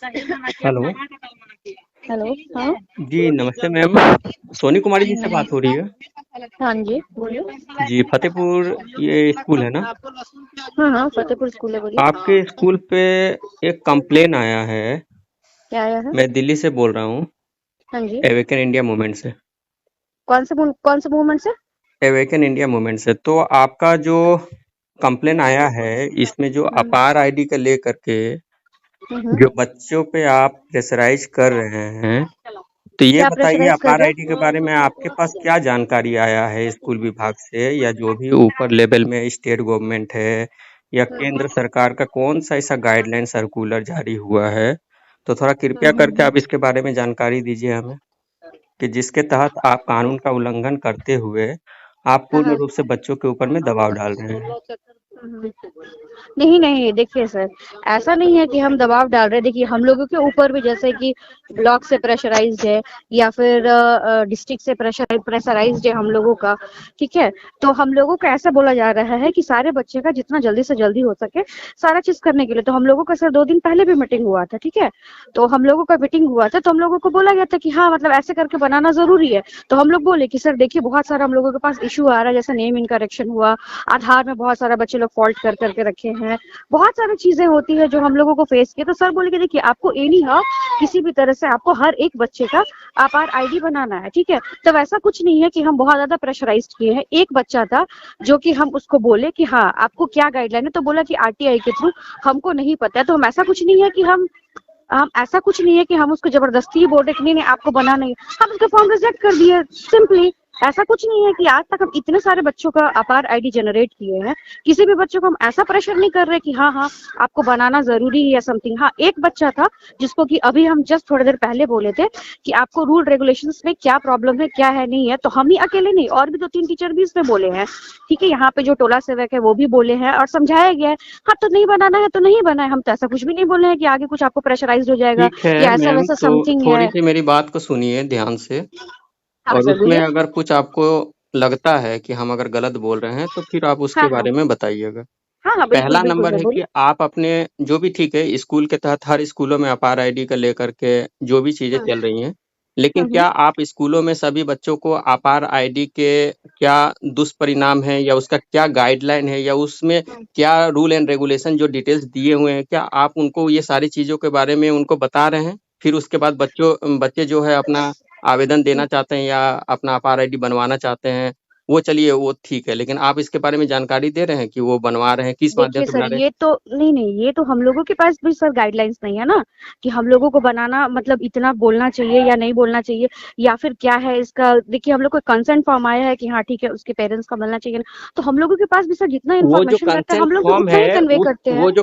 Hello. Hello. हाँ। जी, नमस्ते ma'am. Soni Kumari ji से बात हो रही है? हाँ जी, बोलिए। जी, फ़तेहपुर ये स्कूल है ना? हाँ हाँ, फतेहपुर स्कूल है, बोलिए। आपके स्कूल पे एक कंप्लेन आया है। क्या आया है? मैं दिल्ली से बोल रहा हूँ, हाँ जी। अवेकन इंडिया मूवमेंट से। कौन से मूवमेंट से? अवेकन इंडिया मूवमेंट से। तो आपका जो कंप्लेन आया है, इसमें जो हम्म, अपार आईडी को लेकर के हम्म। जो बच्चों पे आप प्रेशराइज़ कर रहे हैं, तो ये क्या बताइए प्रेशराइज कर अपार रहे आईडी के बारे में आपके पास क्या जानकारी आया है स्कूल विभाग से, या जो भी ऊपर लेवल में स्टेट गवर्नमेंट है या केंद्र सरकार का कौन सा ऐसा गाइडलाइन सर्कुलर जारी हुआ है? तो थोड़ा कृपया करके आप इसके बारे में जानकारी दीजिए हमें, कि जिसके तहत आप कानून का उल्लंघन करते हुए आप हाँ पूर्ण हाँ। रूप से बच्चों के ऊपर में दबाव डाल रहे हैं। हम्म। नहीं नहीं, देखिए सर, ऐसा नहीं है कि हम दबाव डाल रहे हैं। देखिए, हम लोगों के ऊपर भी जैसे कि ब्लॉक से प्रेशराइज्ड है या फिर डिस्ट्रिक्ट से प्रेशराइज्ड है हम लोगों का। ठीक है, तो हम लोगों को ऐसा बोला जा रहा है कि सारे बच्चे का जितना जल्दी से जल्दी हो सके सारा चीज करने के लिए। तो हम लोगों का सर 2 दिन पहले भी मीटिंग हुआ था। ठीक है, तो हम लोगों का मीटिंग हुआ था, तो हम लोगों को बोला गया था कि हाँ, मतलब ऐसे करके बनाना जरूरी है। तो हम लोग बोले कि सर देखिए, बहुत सारा हम लोगों के पास इशू आ रहा है, जैसे नेम इनकरेक्शन हुआ, आधार में बहुत सारा बच्चे लोग फॉल्ट कर करके रखे हैं, बहुत सारी चीजें होती है जो हम लोगों को फेस किए। तो सर बोले कि देखिए, आपको एनी हाउ किसी भी तरह से आपको हर एक बच्चे का आपार आईडी बनाना है। ठीक है, तो वैसा कुछ नहीं है कि हम बहुत ज्यादा प्रेशराइज किए हैं। एक बच्चा था जो कि हम उसको बोले कि हाँ, आपको क्या गाइडलाइन है, तो बोला कि आरटीआई के थ्रू। हमको नहीं पता है, तो हम ऐसा कुछ नहीं है कि हम ऐसा कुछ नहीं है कि हम उसको जबरदस्ती बोल रहे कि नहीं नहीं आपको बनाना ही है। हम उसका फॉर्म रिजेक्ट कर दिए, सिंपली। ऐसा कुछ नहीं है कि आज तक हम इतने सारे बच्चों का अपार आईडी जनरेट किए हैं, किसी भी बच्चों को हम ऐसा प्रेशर नहीं कर रहे कि हाँ हाँ आपको बनाना जरूरी है या समथिंग। हाँ, एक बच्चा था जिसको कि अभी हम जस्ट थोड़ी देर पहले बोले थे कि आपको रूल रेगुलेशंस में क्या प्रॉब्लम है, क्या है, नहीं है। तो हम ही अकेले नहीं, और भी 2-3 टीचर भी इसमें बोले हैं। ठीक है, यहाँ पे जो टोला सेवक है वो भी बोले हैं और समझाया गया है। हाँ, तो नहीं बनाना है तो नहीं बना है, हम तो ऐसा कुछ भी नहीं बोले हैं कि आगे कुछ आपको प्रेशराइज्ड हो जाएगा ठीक है या ऐसा मैम, वैसा तो समथिंग है। थोड़ी-सी मेरी बात को सुनिए ध्यान से, हाँ और सर, उसमें बोलिए। अगर कुछ आपको लगता है कि हम अगर गलत बोल रहे हैं, तो फिर आप हाँ उसके हाँ। बारे में बताइएगा। हाँ हाँ, बिल्कुल पहला बिल्कुल नंबर सर, है बोलिए। कि आप अपने जो भी ठीक है, स्कूल के तहत हर स्कूलों में अपार आईडी को लेकर के जो भी चीज़ें हम्म चल रही हैं, लेकिन हम्म क्या आप स्कूलों में सभी बच्चों को अपार आईडी के क्या दुष्परिणाम हैं, या उसका क्या गाइडलाइन है, या उसमें हम्म क्या रूल एंड रेगुलेशन जो डिटेल्स दिए हुए हैं, क्या आप उनको ये सारी चीज़ों के बारे में उनको बता रहे हैं? फिर उसके बाद बच्चे जो है अपना आवेदन देना हम्म। चाहते हैं या अपना अपार आईडी बनवाना चाहते हैं, वो चलिए वो ठीक है, लेकिन आप इसके बारे में जानकारी दे रहे हैं कि वो बनवा रहे हैं, किस माध्यम देखिए से सर, बना रहे हैं? ये तो नहीं नहीं, ये तो हम लोगों के पास भी सर गाइडलाइंस नहीं है ना, कि हम लोगों को बनाना मतलब इतना बोलना चाहिए या नहीं बोलना चाहिए, या फिर क्या है इसका। देखिए, हम लोग को कंसेंट फॉर्म आया है कि हाँ ठीक है, उसके पेरेंट्स का मिलना चाहिए ना। तो हम लोगों के पास भी सर जितना वो जो इन्फॉर्मेशन रहता है कंसेंट हम लोग भी फॉर्म उतना ही है, कन्वे उस करते हैं। वो जो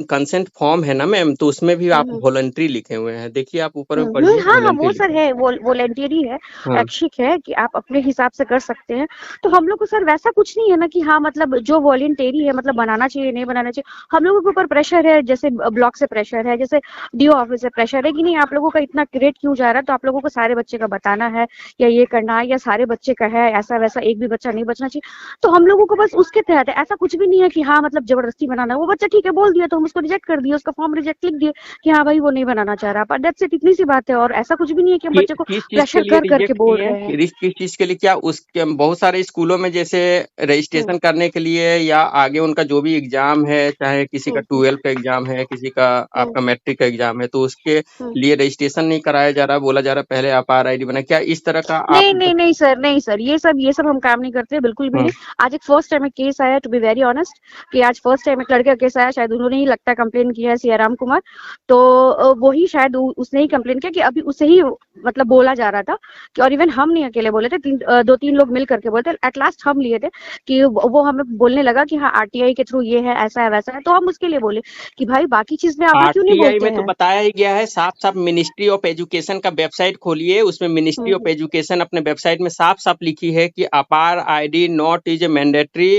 कंसेंट फॉर्म है ना मैम, तो उसमें भी आप हम्म वॉलंटरी लिखे हुए हैं। देखिए आप ऊपर में पढ़िए, हाँ हाँ, वॉलंटरी वो सर लिखे है, वो वॉलेंटियरी है, हैं। हाँ। ऐच्छिक है कि आप अपने हिसाब से कर सकते हैं। तो हम लोग को सर वैसा कुछ नहीं है ना कि हाँ, मतलब जो वॉलेंटियरी है मतलब बनाना चाहिए नहीं बनाना चाहिए। हम लोगों के ऊपर प्रेशर है, जैसे ब्लॉक से प्रेशर है, जैसे डीओ ऑफिस से प्रेशर है कि नहीं आप लोगों का इतना ग्रेड क्यों जा रहा है, तो आप लोगों को सारे बच्चे का बताना है या ये करना है, या सारे बच्चे का है ऐसा वैसा, एक भी बच्चा नहीं बचना चाहिए। तो हम लोगों को बस उसके तहत है, ऐसा कुछ भी नहीं है कि हाँ मतलब जबरदस्ती बनाना है। वो बच्चा ठीक है बोल दिया तो हम उसको रिजेक्ट कर दिए, उसका फॉर्म रिजेक्ट लिख दिए कि हाँ भाई वो नहीं बनाना चाह रहा, पर दैट्स इट, इतनी सी बात है। और ऐसा कुछ भी नहीं है कि हम बच्चे को किस चीज के प्रेशर लिए कर करके रिजेक्ट बोल किए रहे हैं। हैं? किस चीज के लिए? क्या उसके बहुत सारे स्कूलों में जैसे हम्म रजिस्ट्रेशन करने के लिए, या आगे उनका जो भी एग्जाम है, चाहे किसी का हम्म 12 का एग्जाम है, किसी का हम्म आपका मैट्रिक का एग्जाम है, तो उसके हम्म। लिए रजिस्ट्रेशन नहीं कराया जा रहा, बोला जा रहा पहले आप आर आईडी बनाए, क्या इस तरह का आप? नहीं नहीं नहीं सर, नहीं सर, ये सब हम काम नहीं करते, बिल्कुल भी हाँ। नहीं। आज एक फर्स्ट टाइम एक केस आया, टू बी वेरी ऑनेस्ट, कि आज फर्स्ट टाइम एक लड़के का केस आया, शायद उन्होंने ही लगता है कंप्लेन किया है, सियाराम कुमार। तो वही शायद उसने ही कंप्लेन किया कि अभी उसे ही मतलब बोला जा रहा था कि, और इवन हम नहीं अकेले बोले थे, 2-3 लोग मिल करके बोलते, एट लास्ट हम लिए थे कि वो हमें बोलने लगा कि हाँ आरटीआई के थ्रू ये है, ऐसा है वैसा है। तो हम उसके लिए बोले कि भाई बाकी चीज में आप लोग क्यों नहीं आरटीआई बोलते में तो हैं। बताया ही गया है साफ साफ, मिनिस्ट्री ऑफ एजुकेशन का वेबसाइट खोलिए, उसमें मिनिस्ट्री ऑफ हम्म एजुकेशन अपने वेबसाइट में साफ साफ लिखी है कि APAAR ID not is a mandatory,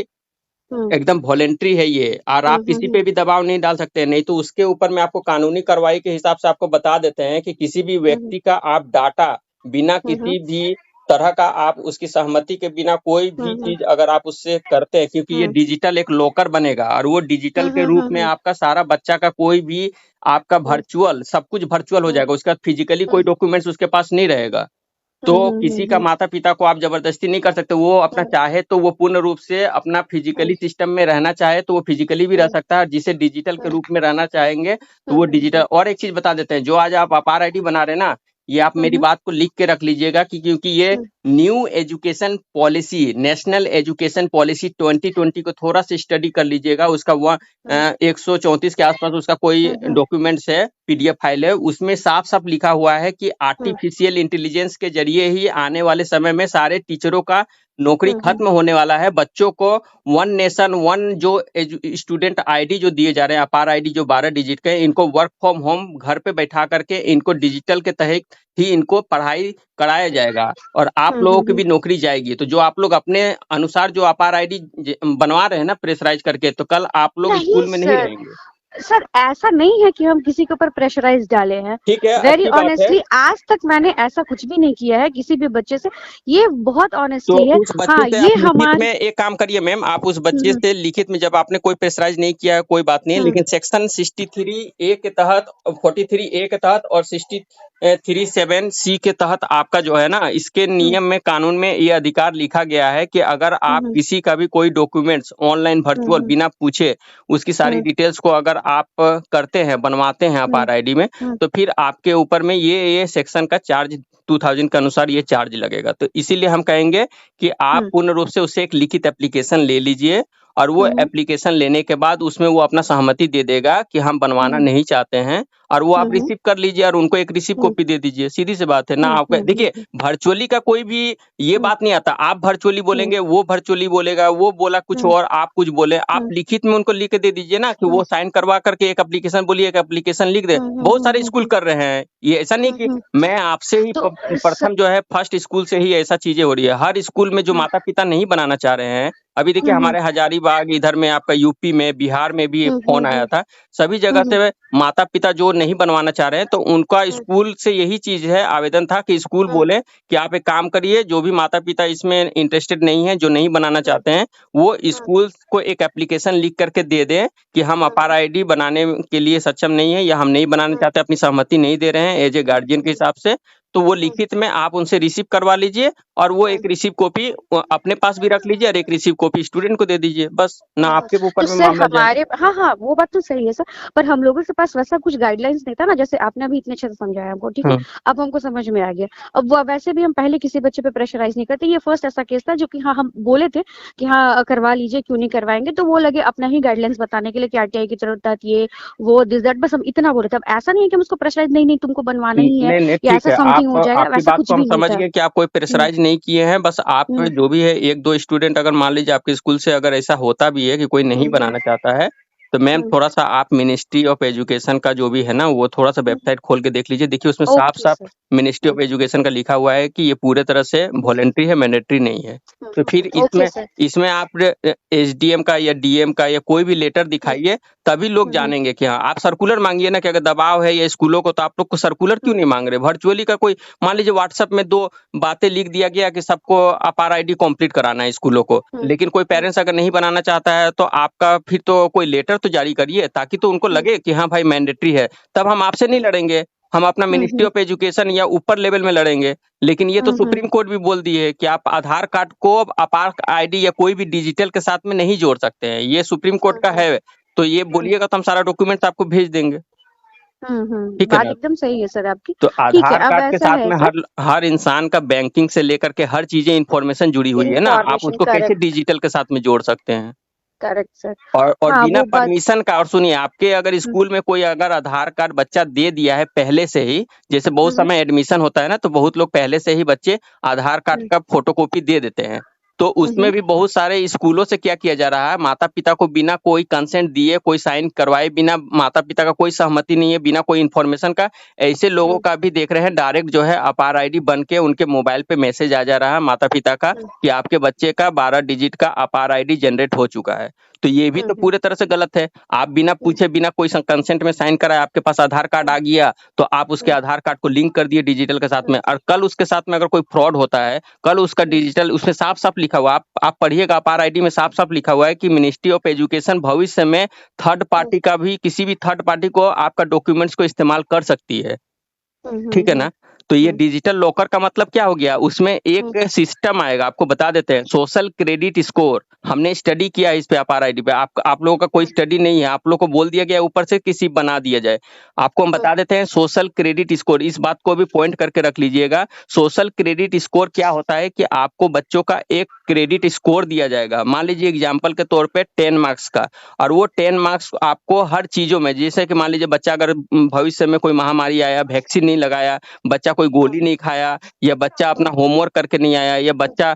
hmm एकदम वॉलेंट्री है ये, और आप किसी हम्म पे भी दबाव नहीं डाल सकते। नहीं तो उसके ऊपर में आपको कानूनी कार्रवाई के हिसाब से आपको बता देते हैं कि किसी भी हम्म व्यक्ति का आप डाटा बिना हम्म किसी भी तरह का आप उसकी सहमति के बिना कोई भी चीज अगर आप उससे करते हैं, क्योंकि ये डिजिटल एक लॉकर बनेगा और वो डिजिटल के रूप में आपका सारा बच्चा का कोई भी आपका वर्चुअल सब कुछ वर्चुअल हो जाएगा, उसका फिजिकली कोई डॉक्यूमेंट्स उसके पास नहीं रहेगा। तो किसी का माता-पिता को आप ज़बरदस्ती नहीं कर सकते, वो अपना चाहे तो वो पूर्ण रूप से अपना फिजिकली सिस्टम में रहना चाहे तो वो फिजिकली भी रह सकता है, जिसे डिजिटल के रूप में रहना चाहेंगे तो वो डिजिटल। और एक चीज़ बता देते हैं, जो आज आप अपार आईडी बना रहे हैं ना, ये आप मेरी बात को लिख के रख लीजिएगा कि क्योंकि ये new education policy, national education policy 2020 को थोड़ा-सा स्टडी कर लीजिएगा, उसका 134 के आसपास उसका कोई डॉक्यूमेंट्स है, पीडीएफ फाइल है, उसमें साफ-साफ लिखा हुआ है कि आर्टिफिशियल इंटेलिजेंस के ज़रिए ही आने वाले समय में सारे टीचरों का नौकरी खत्म होने वाला है। बच्चों को वन नेशन वन जो स्टूडेंट आईडी जो दिए जा रहे हैं, अपार आईडी जो 12 डिजिट के, इनको वर्क फ्रॉम होम घर पे बैठा करके इनको डिजिटल के तहत ही इनको पढ़ाई कराया जाएगा और आप लोगों की भी नौकरी जाएगी। तो जो आप लोग अपने अनुसार जो अपार आईडी बनवा रहे हैं ना प्रेशराइज करके, तो कल आप लोग स्कूल में नहीं रहेंगे। सर ऐसा नहीं है कि हम किसी के ऊपर प्रेशराइज डाले हैं। ठीक है, वेरी अच्छी बात है। ऑनेस्टली आज तक मैंने ऐसा कुछ भी नहीं किया है किसी भी बच्चे से, ये बहुत तो ऑनेस्टली है। उस बच्चे हाँ से ये आप लिखित हमारे में एक काम करिए मैम, आप उस बच्चे से लिखित में, जब आपने कोई प्रेशराइज नहीं किया है कोई बात नहीं है, लेकिन सेक्शन 63A के तहत, 43A के तहत और 637C के तहत आपका जो है ना, इसके नियम में, कानून में ये अधिकार लिखा गया है कि अगर आप किसी का भी कोई डॉक्यूमेंट्स ऑनलाइन वर्चुअल बिना पूछे उसकी सारी डिटेल्स को अगर आप करते हैं, बनवाते हैं अपार आईडी में, तो फिर आपके ऊपर में ये सेक्शन का चार्ज 2000 के अनुसार ये चार्ज लगेगा। तो इसीलिए हम कहेंगे कि आप पूर्ण रूप से उससे एक लिखित एप्लीकेशन ले लीजिए और वो एप्लीकेशन लेने के बाद उसमें वो अपना सहमति दे देगा कि हम बनवाना नहीं चाहते हैं, और वो आप रिसीव कर लीजिए और उनको एक रिसीव कॉपी दे दीजिए। सीधी सी बात है ना। आपका देखिए, वर्चुअली का कोई भी ये बात नहीं आता, आप वर्चुअली बोलेंगे, वो वर्चुअली बोलेगा, वो बोला कुछ और आप कुछ बोले, आप लिखित में उनको लिख के दे दीजिए ना कि वो साइन करवा करके एक एप्लीकेशन बोलिए, एक एप्लीकेशन लिख दे। बहुत सारे स्कूल कर रहे हैं ये, ऐसा नहीं कि मैं आपसे ही प्रथम जो है फर्स्ट स्कूल से ही ऐसा चीजें हो रही है। हर स्कूल में जो माता पिता नहीं बनाना चाह रहे हैं, अभी देखिए हमारे हजारीबाग इधर में, आपका यूपी में, बिहार में भी एक फोन आया था, सभी जगह से माता पिता जो नहीं बनवाना चाह रहे हैं, तो उनका स्कूल से यही चीज है, आवेदन था कि स्कूल बोले कि आप एक काम करिए, जो भी माता पिता इसमें इंटरेस्टेड नहीं है, जो नहीं बनाना चाहते हैं, वो स्कूल को एक एप्लीकेशन लिख करके दे दें कि हम अपार आईडी बनाने के लिए सक्षम नहीं है या हम नहीं बनाना चाहते, अपनी सहमति नहीं दे रहे हैं एज ए गार्जियन के हिसाब से। तो वो लिखित में आप उनसे रिसीव करवा लीजिए और वो एक रिसीव कॉपी अपने पास भी रख लीजिए और एक रिसीव कॉपी स्टूडेंट को दे दीजिए, बस ना आपके ऊपर तो में सर मामला जाए। हमारे हाँ वो बात तो सही है सर, पर हम लोगों के पास वैसा कुछ गाइडलाइंस नहीं था ना, जैसे आपने अभी इतने अच्छे से समझाया हमको, ठीक है, अब हमको समझ में आ गया। अब वो वैसे भी हम पहले किसी बच्चे पे प्रेशराइज नहीं करते, ये फर्स्ट ऐसा केस था जो कि हाँ हम बोले थे कि हाँ करवा लीजिए, क्यों नहीं करवाएंगे, तो वो लगे अपना ही गाइडलाइंस बताने के लिए कि आरटीआई की जरूरत ये वो दिस दैट, बस हम इतना बोले थे। अब ऐसा नहीं है कि हम उसको प्रेशराइज नहीं तुमको बनवाना ही है नहीं या ठीक ऐसा है, समथिंग आप हो जाएगा, आपकी वैसा बात कुछ को हम भी नहीं समझ था। गए कि आप कोई प्रेशराइज नहीं किए हैं, बस आप जो भी है एक दो स्टूडेंट, अगर मान लीजिए आपके स्कूल से अगर ऐसा होता भी है कि कोई नहीं बनाना चाहता है, तो मैम थोड़ा सा आप मिनिस्ट्री ऑफ एजुकेशन का जो भी है ना, वो थोड़ा सा वेबसाइट खोल के देख लीजिए। देखिए उसमें साफ ओके साफ सर। मिनिस्ट्री ऑफ एजुकेशन का लिखा हुआ है कि ये पूरे तरह से वॉलेंट्री है, मैंडेटरी नहीं है। तो फिर ओके इसमें सर। इसमें आप एसडीएम का या डीएम का या कोई भी लेटर दिखाइए, तभी लोग जानेंगे कि हाँ। आप सर्कुलर मांगिए ना, कि अगर दबाव है या स्कूलों को, तो आप लोग को सर्कुलर क्यों नहीं मांग रहे? वर्चुअली का कोई, मान लीजिए व्हाट्सएप में 2 बातें लिख दिया गया कि सबको अपार आईडी कंप्लीट कराना है स्कूलों को, लेकिन कोई पेरेंट्स अगर नहीं बनाना चाहता है, तो आपका फिर तो कोई लेटर तो जारी करिए, ताकि तो उनको लगे कि हाँ भाई मैंडेटरी है। तब हम आपसे नहीं लड़ेंगे, हम अपना मिनिस्ट्री ऑफ एजुकेशन या ऊपर लेवल में लड़ेंगे। लेकिन ये तो सुप्रीम कोर्ट भी बोल दी है कि आप आधार कार्ड को अपार आईडी या कोई भी डिजिटल के साथ में नहीं जोड़ सकते हैं, ये सुप्रीम कोर्ट का है। तो ये बोलिएगा तो हम सारा डॉक्यूमेंट आपको भेज देंगे। ठीक है बात ना। एकदम सही है सर आपकी। तो ठीक है, आधार अब कार्ड के ऐसा साथ है में सर, हर इंसान का बैंकिंग से लेकर के हर चीजें इंफॉर्मेशन जुड़ी हुई है ना, आप इंफॉर्मेशन उसको कैसे करेक्ट, डिजिटल के साथ में जोड़ सकते हैं? Correct sir. और हाँ बिना वो बात। परमिशन का, और सुनिए, आपके अगर स्कूल में कोई अगर आधार कार्ड बच्चा दे दिया है पहले से ही, जैसे बहुत समय एडमिशन होता है ना, तो बहुत लोग पहले से ही बच्चे आधार कार्ड का फोटोकॉपी दे देते हैं। तो उसमें भी बहुत सारे स्कूलों से क्या किया जा रहा है, माता पिता को बिना कोई कंसेंट दिए, कोई साइन करवाए बिना, माता पिता का कोई सहमति नहीं है, बिना कोई इन्फॉर्मेशन का, ऐसे लोगों का भी देख रहे हैं डायरेक्ट जो है अपार आईडी बन के उनके मोबाइल पे मैसेज आ जा रहा है माता पिता का कि आपके बच्चे का 12 डिजिट का अपार आईडी जनरेट हो चुका है। तो ये भी तो पूरे तरह से गलत है। आप बिना पूछे, बिना कोई कंसेंट में साइन कराए आपके पास आधार कार्ड आ गया, तो आप उसके आधार कार्ड को लिंक कर दिए डिजिटल के साथ में, और कल उसके साथ में अगर कोई फ्रॉड होता है, कल उसका डिजिटल उसमें साफ-साफ लिखा हुआ, आप पढ़िएगा, अपार आईडी में साफ-साफ लिखा हुआ है कि मिनिस्ट्री ऑफ एजुकेशन भविष्य में थर्ड पार्टी का भी, किसी भी थर्ड पार्टी को आपका डॉक्यूमेंट्स को इस्तेमाल कर सकती है। ठीक है ना? तो ये डिजिटल लॉकर का मतलब क्या हो गया, उसमें एक सिस्टम आएगा, आपको बता देते हैं, सोशल क्रेडिट स्कोर। हमने स्टडी किया है इस पे अपार आईडी पे, आप लोगों का कोई स्टडी नहीं है, आप लोग को बोल दिया गया ऊपर से किसी बना दिया जाए। आपको हम बता देते हैं सोशल क्रेडिट स्कोर, इस बात को भी पॉइंट करके रख लीजिएगा। सोशल क्रेडिट स्कोर क्या होता है कि आपको बच्चों का एक क्रेडिट स्कोर दिया जाएगा, मान लीजिए एग्जाम्पल के तौर पे 10 मार्क्स का, और वो 10 मार्क्स आपको हर चीजों में, जैसे कि मान लीजिए बच्चा अगर भविष्य में कोई महामारी आया, वैक्सीन नहीं लगाया, बच्चा कोई गोली नहीं खाया, या बच्चा अपना होमवर्क करके नहीं आया, या बच्चा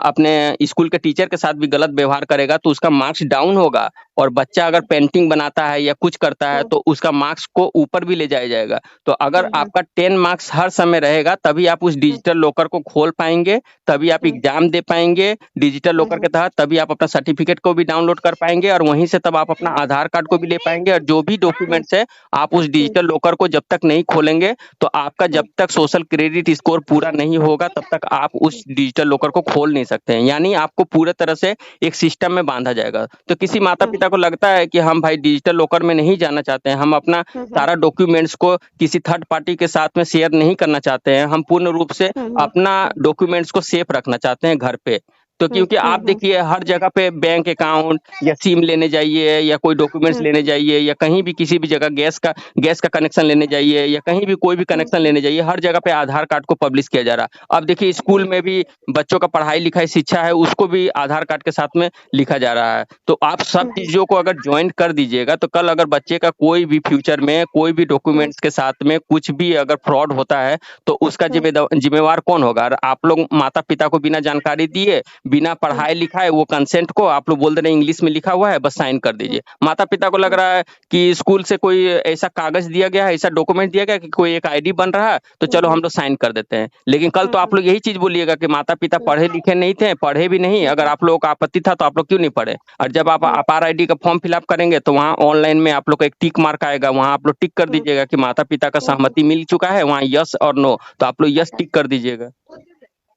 अपने स्कूल के टीचर के साथ भी गलत व्यवहार करेगा, तो उसका मार्क्स डाउन होगा। और बच्चा अगर पेंटिंग बनाता है या कुछ करता है, तो उसका मार्क्स को ऊपर भी ले जाया जाएगा। तो अगर आपका 10 मार्क्स हर समय रहेगा, तभी आप उस डिजिटल लॉकर को खोल पाएंगे, तभी आप एग्जाम दे पाएंगे डिजिटल लॉकर के तहत, तभी आप अपना सर्टिफिकेट को भी डाउनलोड कर पाएंगे, और वहीं से तब आप अपना आधार कार्ड को भी ले पाएंगे, और जो भी डॉक्यूमेंट्स है आप उस डिजिटल लॉकर को जब तक नहीं खोलेंगे, तो आपका जब तक सोशल क्रेडिट स्कोर पूरा नहीं होगा, तब तक आप उस डिजिटल लॉकर को खोल नहीं सकते हैं। यानी आपको पूरे तरह से एक सिस्टम में बांधा जाएगा। तो किसी माता पिता को लगता है कि हम भाई डिजिटल लॉकर में नहीं जाना चाहते हैं, हम अपना सारा डॉक्यूमेंट्स को किसी थर्ड पार्टी के साथ में शेयर नहीं करना चाहते हैं, हम पूर्ण रूप से अपना डॉक्यूमेंट्स को सेफ रखना चाहते हैं घर पे। तो क्योंकि आप देखिए हर जगह पे बैंक अकाउंट या सिम लेने जाइए, या कोई डॉक्यूमेंट्स लेने जाइए, या कहीं भी किसी भी जगह गैस का कनेक्शन लेने जाइए, या कहीं भी कोई भी कनेक्शन लेने जाइए, हर जगह पे आधार कार्ड को पब्लिश किया जा रहा है। अब देखिए स्कूल में भी बच्चों का पढ़ाई लिखाई शिक्षा है, उसको भी आधार कार्ड के साथ में लिखा जा रहा है। तो आप सब चीजों को अगर ज्वाइन कर दीजिएगा, तो कल अगर बच्चे का कोई भी फ्यूचर में कोई भी डॉक्यूमेंट्स के साथ में कुछ भी अगर फ्रॉड होता है, तो उसका जिम्मेवार कौन होगा? और आप लोग माता पिता को बिना जानकारी दिए, बिना पढ़ाए लिखाए, वो कंसेंट को आप लोग बोल दे रहे हैं इंग्लिश में लिखा हुआ है, बस साइन कर दीजिए। माता पिता को लग रहा है कि स्कूल से कोई ऐसा कागज दिया गया है, ऐसा डॉक्यूमेंट दिया गया कि कोई एक आईडी बन रहा है, तो चलो हम लोग साइन कर देते हैं। लेकिन कल तो आप लोग यही चीज बोलिएगा कि माता पिता पढ़े लिखे नहीं थे, पढ़े भी नहीं, अगर आप लोगों का आपत्ति था तो आप लोग क्यों नहीं पढ़े? और जब आप अपार आईडी का फॉर्म फिलअप करेंगे, तो वहाँ ऑनलाइन में आप लोग का एक टिक मार्क आएगा, वहाँ आप लोग टिक कर दीजिएगा कि माता पिता का सहमति मिल चुका है, वहाँ यस और नो, तो आप लोग यस टिक कर दीजिएगा।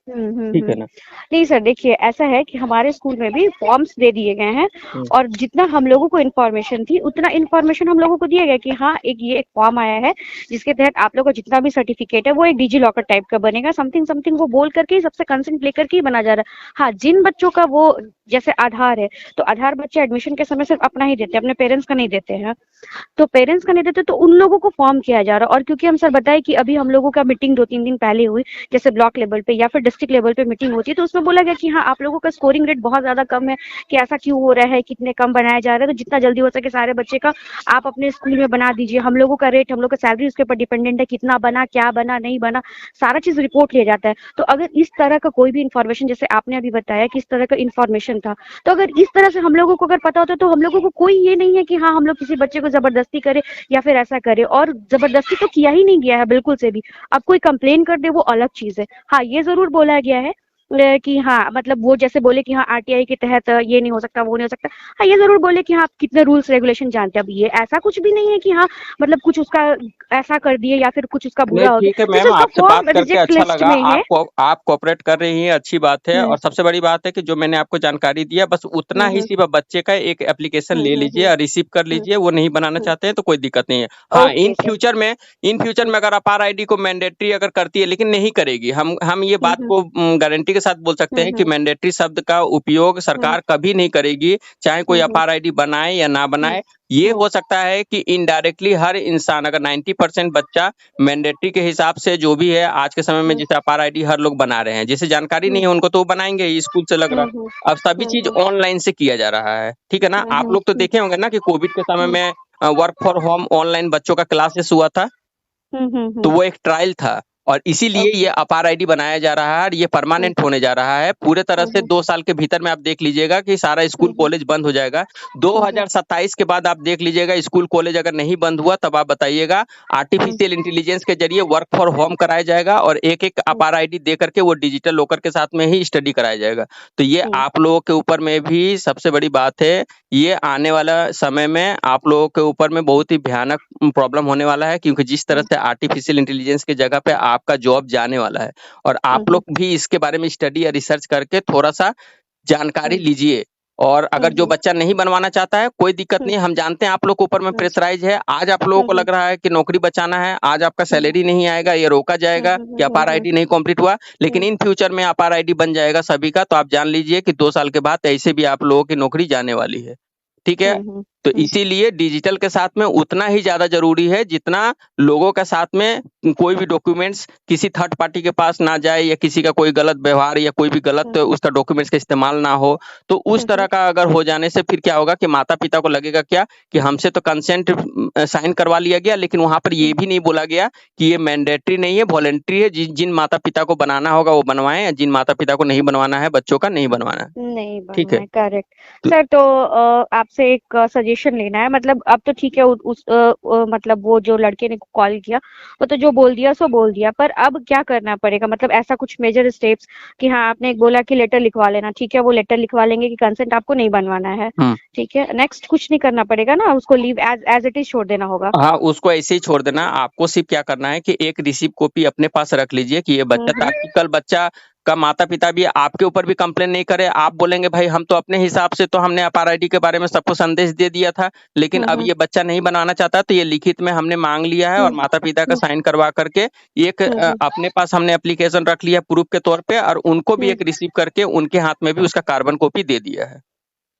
ठीक है ना? नहीं सर, देखिए ऐसा है कि हमारे स्कूल में भी फॉर्म्स दे दिए गए हैं, और जितना हम लोगों को इन्फॉर्मेशन थी उतना इन्फॉर्मेशन हम लोगों को दिया गया कि हाँ ये एक फॉर्म आया है, जिसके तहत आप लोगों का जितना भी सर्टिफिकेट है वो एक डिजी लॉकर टाइप का बनेगा, समथिंग समथिंग वो बोल करके ही सबसे कंसेंट लेकर के ही बना जा रहा है। हाँ, जिन बच्चों का वो जैसे आधार है, तो आधार बच्चे एडमिशन के समय सिर्फ अपना ही देते हैं, अपने पेरेंट्स का नहीं देते हैं। तो पेरेंट्स का नहीं देते, तो उन लोगों को फॉर्म किया जा रहा है। और क्योंकि हम सर बताए कि अभी हम लोगों का मीटिंग 2-3 दिन पहले हुई, जैसे ब्लॉक लेवल पे या फिर डिस्ट्रिक्ट लेवल पे मीटिंग होती है, तो उसमें बोला गया कि हाँ आप लोगों का स्कोरिंग रेट बहुत ज्यादा कम है, कि ऐसा क्यों हो रहा है, कितने कम बनाया जा रहा है, तो जितना जल्दी हो सके सारे बच्चे का आप अपने स्कूल में बना दीजिए। हम लोगों का रेट, हम लोग का सैलरी उसके ऊपर डिपेंडेंट है, कितना बना, क्या बना, नहीं बना, सारा चीज रिपोर्ट लिया जाता है। तो अगर इस तरह का कोई भी इन्फॉर्मेशन, जैसे आपने अभी बताया कि इस तरह का इन्फॉर्मेशन था, तो अगर इस तरह से हम लोगों को अगर पता होता, तो हम लोगों को कोई ये नहीं है कि हाँ हम लोग किसी बच्चे को जबरदस्ती करें या फिर ऐसा करे। और जबरदस्ती तो किया ही नहीं गया है बिल्कुल से भी। अब कोई कंप्लेन कर दे वो अलग चीज है। हाँ, ये जरूर बोला गया है कि हाँ मतलब वो जैसे बोले कि हाँ आरटीआई के तहत ये नहीं हो सकता, वो नहीं हो सकता। हाँ, ये जरूर बोले कि हाँ आप कितने रूल्स रेगुलेशन जानते हैं। अब ये ऐसा कुछ भी नहीं है कि हाँ मतलब कुछ उसका ऐसा कर दिए या फिर कुछ उसका नहीं, बुरा हो ठीक है गया, मैम, जैसे उसका आपसे बात फॉर्म करके रिजेक्ट अच्छा लिस्ट लगा। में है। आप कोऑपरेट कर रही हैं, अच्छी बात है। और सबसे बड़ी बात है कि जो मैंने आपको जानकारी दिया, बस उतना ही सिर्फ बच्चे का एक एप्लीकेशन ले लीजिए और रिसीव कर लीजिए। वो नहीं बनाना चाहते हैं तो कोई दिक्कत नहीं है। हाँ, ओके सर। इन फ्यूचर में अगर अपार आईडी को मैंडेटरी अगर करती है, लेकिन नहीं करेगी, हम ये बात को गारंटी के साथ बोल सकते हैं कि मैंडेटरी शब्द का उपयोग सरकार कभी नहीं करेगी, चाहे कोई अपार आईडी बनाए या ना बनाए। ये हो सकता है कि इनडायरेक्टली हर इंसान, अगर 90% बच्चा मैंडेटरी के हिसाब से, जो भी है आज के समय में, जैसे अपार आईडी हर लोग बना रहे हैं, जिसे जानकारी नहीं है उनको तो वो बनाएंगे ही, स्कूल से लग रहा है। अब सभी चीज ऑनलाइन से किया जा रहा है, ठीक है ना? आप लोग तो देखे होंगे ना कि कोविड के समय में वर्क फॉर होम ऑनलाइन बच्चों का क्लासेस हुआ था, तो वो एक ट्रायल था। और इसीलिए ये अपार आईडी बनाया जा रहा है और ये परमानेंट होने जा रहा है पूरे तरह से। 2 साल के भीतर में आप देख लीजिएगा कि सारा स्कूल कॉलेज बंद हो जाएगा। 2027 के बाद आप देख लीजिएगा स्कूल कॉलेज अगर नहीं बंद हुआ तब आप बताइएगा। आर्टिफिशियल इंटेलिजेंस के जरिए वर्क फॉर होम कराया जाएगा और एक एक अपार आईडी दे करके वो डिजिटल लॉकर के साथ में ही स्टडी कराया जाएगा। तो ये आप लोगों के ऊपर में भी सबसे बड़ी बात है। ये आने वाला समय में आप लोगों के ऊपर में बहुत ही भयानक प्रॉब्लम होने वाला है, क्योंकि जिस तरह से आर्टिफिशियल इंटेलिजेंस की जगह पे आपका जॉब जाने वाला है। और आप लोग भी इसके बारे में स्टडी या रिसर्च करके थोड़ा सा जानकारी लीजिए। और अगर जो बच्चा नहीं बनवाना चाहता है कोई दिक्कत नहीं है, हम जानते हैं आप लोग के ऊपर में प्रेशराइज है। आज आप लोगों को लग रहा है कि नौकरी बचाना है, आज आपका सैलरी नहीं आएगा, ये रोका जाएगा कि अपार आईडी नहीं कंप्लीट हुआ, लेकिन इन फ्यूचर में अपार आईडी बन जाएगा सभी का। तो आप जान लीजिए कि 2 साल के बाद ऐसे भी आप लोगों की नौकरी जाने वाली है। ठीक है, तो इसीलिए डिजिटल के साथ में उतना ही ज्यादा जरूरी है जितना लोगों के साथ में कोई भी डॉक्यूमेंट्स किसी थर्ड पार्टी के पास ना जाए या किसी का कोई गलत व्यवहार या कोई भी गलत उसका डॉक्यूमेंट्स का इस्तेमाल ना हो। तो उस तरह का अगर हो जाने से फिर क्या होगा कि माता पिता को लगेगा क्या कि हमसे तो कंसेंट साइन करवा लिया गया, लेकिन वहां पर ये भी नहीं बोला गया कि ये मैंडेटरी नहीं है, वॉलेंट्री है। जिन माता पिता को बनाना होगा वो बनवाएं, जिन माता पिता को नहीं बनवाना है बच्चों का नहीं बनवाना है। नहीं ठीक है, बनवाए, करेक्ट सर। तो आपसे एक सजेशन लेना है। मतलब अब तो ठीक है, मतलब वो जो लड़के ने कॉल किया वो तो जो बोल दिया सो बोल दिया, पर अब क्या करना पड़ेगा? मतलब ऐसा कुछ मेजर स्टेप्स कि हाँ, आपने एक बोला कि लेटर लिखवा लेना, ठीक है, वो लेटर लिखवा लेंगे कि कंसेंट आपको नहीं बनवाना है, ठीक है। नेक्स्ट कुछ नहीं करना पड़ेगा ना, उसको लीव एज इट इज छोड़ देना होगा? हाँ, उसको ऐसे ही छोड़ देना। आपको सिर्फ क्या करना है कि एक रिसीव कॉपी अपने पास रख लीजिए कि ये बच्चा, ताकि कल बच्चा का माता पिता भी आपके ऊपर भी कंप्लेन नहीं करे। आप बोलेंगे भाई हम तो अपने हिसाब से तो हमने अपार आईडी के बारे में सबको संदेश दे दिया था, लेकिन अब ये बच्चा नहीं बनाना चाहता, तो ये लिखित में हमने मांग लिया है और माता पिता का साइन करवा करके एक अपने पास हमने एप्लीकेशन रख लिया प्रूफ के तौर पे, और उनको भी एक रिसीव करके उनके हाथ में भी उसका कार्बन कॉपी दे दिया है।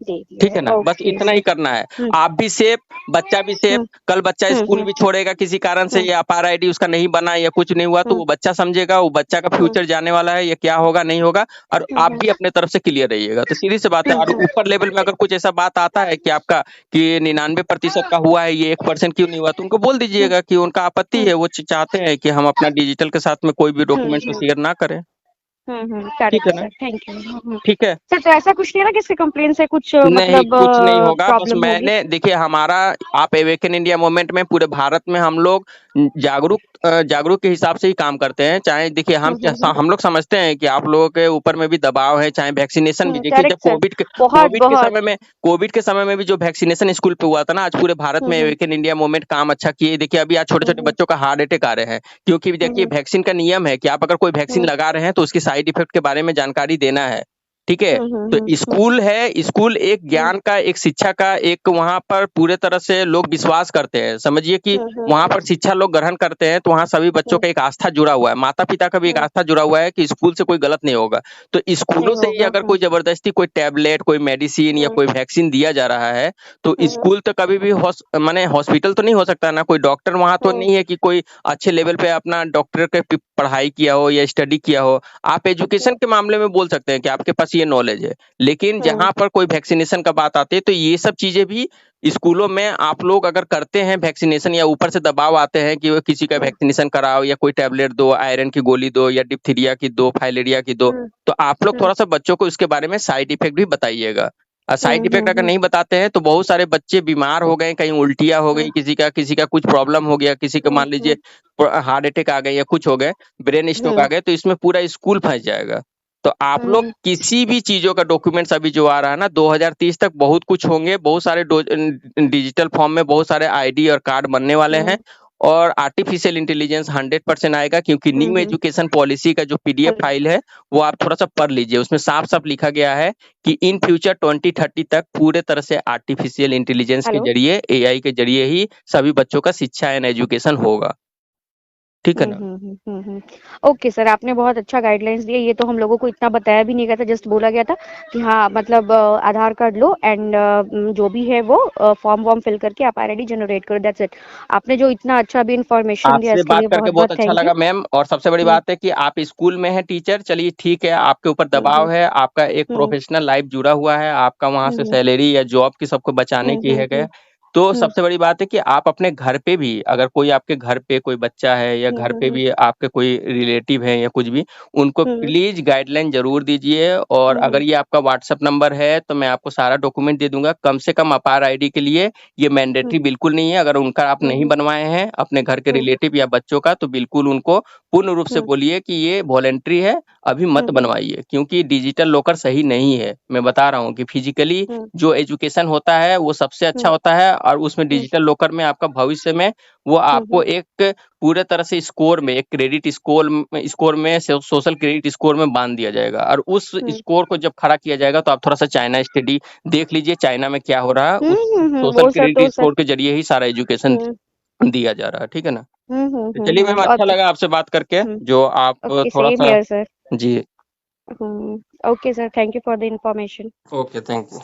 ठीक है ना, बस इतना ही करना है। आप भी सेफ, बच्चा भी सेफ। कल बच्चा स्कूल भी छोड़ेगा किसी कारण से, ये अपार आईडी उसका नहीं बना या कुछ नहीं हुआ, तो वो बच्चा समझेगा वो बच्चा का फ्यूचर जाने वाला है, ये क्या होगा नहीं होगा, और आप भी अपने तरफ से क्लियर रहिएगा। तो सीधी सी बात है। और ऊपर लेवल में अगर कुछ ऐसा बात आता है कि आपका कि 99% का हुआ है, ये 1% क्यों नहीं हुआ, तो उनको बोल दीजिएगा कि उनका आपत्ति है, वो चाहते हैं कि हम अपना डिजिटल के साथ में कोई भी डॉक्यूमेंट को शेयर ना करें। ठीक है ना, थैंक यू। ठीक है सर, तो ऐसा कुछ नहीं है ना किसके कंप्लेन से कुछ नहीं, मतलब कुछ नहीं होगा। बस प्रॉब्लम होगी? मैंने देखिए, हमारा आप अवेकन इंडिया मूवमेंट में पूरे भारत में हम लोग जागरूक के हिसाब से ही काम करते हैं। चाहे देखिए हम लोग समझते हैं कि आप लोगों के ऊपर में भी दबाव है, चाहे वैक्सीनेशन भी देखिए, जब कोविड के समय में भी जो वैक्सीनेशन स्कूल पे हुआ था ना, आज पूरे भारत में अवेकन इंडिया मूवमेंट काम अच्छा किए। देखिए अभी आज छोटे छोटे बच्चों का हार्ट अटैक आ रहे हैं, क्योंकि देखिए वैक्सीन का नियम है कि आप अगर कोई वैक्सीन लगा रहे हैं तो उसकी साइड इफेक्ट के बारे में जानकारी देना है। ठीक है, तो स्कूल है, स्कूल एक ज्ञान का, एक शिक्षा का, एक वहां पर पूरे तरह से लोग विश्वास करते हैं। समझिए कि वहां पर शिक्षा लोग ग्रहण करते हैं, तो वहां सभी बच्चों का एक आस्था जुड़ा हुआ है, माता पिता का भी एक आस्था जुड़ा हुआ है कि स्कूल से कोई गलत नहीं होगा। तो स्कूलों से ही अगर कोई जबरदस्ती कोई टैबलेट, कोई मेडिसिन या कोई वैक्सीन दिया जा रहा है, तो स्कूल तो कभी भी माने हॉस्पिटल तो नहीं हो सकता ना, कोई डॉक्टर वहां तो नहीं है कि कोई अच्छे लेवल पे अपना डॉक्टर के पढ़ाई किया हो या स्टडी किया हो। आप एजुकेशन के मामले में बोल सकते हैं कि आपके पास ये नॉलेज है, लेकिन जहां पर कोई वैक्सीनेशन का बात आती है तो ये सब चीजें भी स्कूलों में आप लोग अगर करते हैं वैक्सीनेशन, या ऊपर से दबाव आते हैं कि किसी का वैक्सीनेशन कराओ या कोई टैबलेट दो, आयरन की गोली दो या डिप्थीरिया की दो, फाइलेरिया की दो, तो आप लोग थोड़ा सा बच्चों को इसके बारे में साइड इफेक्ट भी बताइएगा। साइड इफेक्ट अगर नहीं बताते हैं तो बहुत सारे बच्चे बीमार हो गए, कहीं उल्टियां हो गई, किसी का कुछ प्रॉब्लम हो गया, किसी का मान लीजिए हार्ट अटैक आ गए या कुछ हो गए, ब्रेन स्ट्रोक आ गए, तो इसमें पूरा स्कूल फंस जाएगा। तो आप लोग किसी भी चीजों का डॉक्यूमेंट्स अभी जो आ रहा है ना, 2030 तक बहुत कुछ होंगे, बहुत सारे डिजिटल फॉर्म में बहुत सारे आईडी और कार्ड बनने वाले हैं, और आर्टिफिशियल इंटेलिजेंस 100% आएगा, क्योंकि न्यू एजुकेशन पॉलिसी का जो पीडीएफ फाइल है वो आप थोड़ा सा पढ़ लीजिए। उसमें साफ साफ लिखा गया है कि इन फ्यूचर 2030 तक पूरे तरह से आर्टिफिशियल इंटेलिजेंस के जरिए, एआई के जरिए ही सभी बच्चों का शिक्षा एंड एजुकेशन होगा। ठीक है ना। ओके सर, आपने बहुत अच्छा गाइडलाइंस दिया। ये तो हम लोगों को इतना बताया भी नहीं गया था, जस्ट बोला गया था कि हाँ मतलब आधार कार्ड लो एंड जो भी है वो फॉर्म वॉर्म फिल करके आप आईडी जनरेट करो, दैट्स इट। आपने जो इतना अच्छा भी इंफॉर्मेशन दिया, आपसे इसके बात लिए करके बहुत अच्छा लगा मैम। और सबसे बड़ी बात है कि आप स्कूल में हैं टीचर, चलिए ठीक है, आपके ऊपर दबाव है, आपका एक प्रोफेशनल लाइफ जुड़ा हुआ है, आपका वहां से सैलरी या जॉब की सबको बचाने की है। तो हुँ, सबसे बड़ी बात है कि आप अपने घर पे भी अगर कोई आपके घर पे कोई बच्चा है या हुँ, घर हुँ, पे हुँ, भी आपके कोई रिलेटिव है या कुछ भी, उनको हुँ, प्लीज़ गाइडलाइन ज़रूर दीजिए और हुँ, अगर हुँ, ये आपका व्हाट्सएप नंबर है, तो मैं आपको सारा डॉक्यूमेंट दे दूँगा। कम से कम अपार आईडी के लिए ये हुँ, मैंडेटरी बिल्कुल नहीं है। अगर उनका आप हुँ, नहीं हुँ, बनवाए हैं, अपने घर के हुँ, रिलेटिव या बच्चों का, तो बिल्कुल उनको पूर्ण रूप से हुँ, बोलिए कि ये वॉलंटरी है, अभी हुँ, मत हुँ, बनवाइए। क्योंकि डिजिटल लॉकर सही नहीं है। मैं बता रहा हूँ कि फिज़िकली हुँ, जो एजुकेशन होता है वो सबसे अच्छा हुँ, होता है और उसमें हुँ, डिजिटल लॉकर में आपका भविष्य में वो हुँ, आपको हुँ, एक पूरे तरह से स्कोर में एक क्रेडिट स्कोर में सोशल क्रेडिट स्कोर में बांध दिया जाएगा और उस हुँ, स्कोर को जब खड़ा किया जाएगा तो आप थोड़ा सा चाइना स्टडी देख लीजिए चाइना में क्या हो रहा है हुँ, उस हुँ, हुँ, सोशल वो सब तो क्रेडिट सर स्कोर के जरिए ही सारा एजुकेशन हुँ, दिया जा रहा है ठीक है ना हुँ, तो हुँ, चलिए हुँ, मैम और अच्छा लगा आपसे बात करके हुँ, जो आप ओके थोड़ा सेम सा हियर सर। जी हुँ, okay sir, thank you for the information. Okay thank you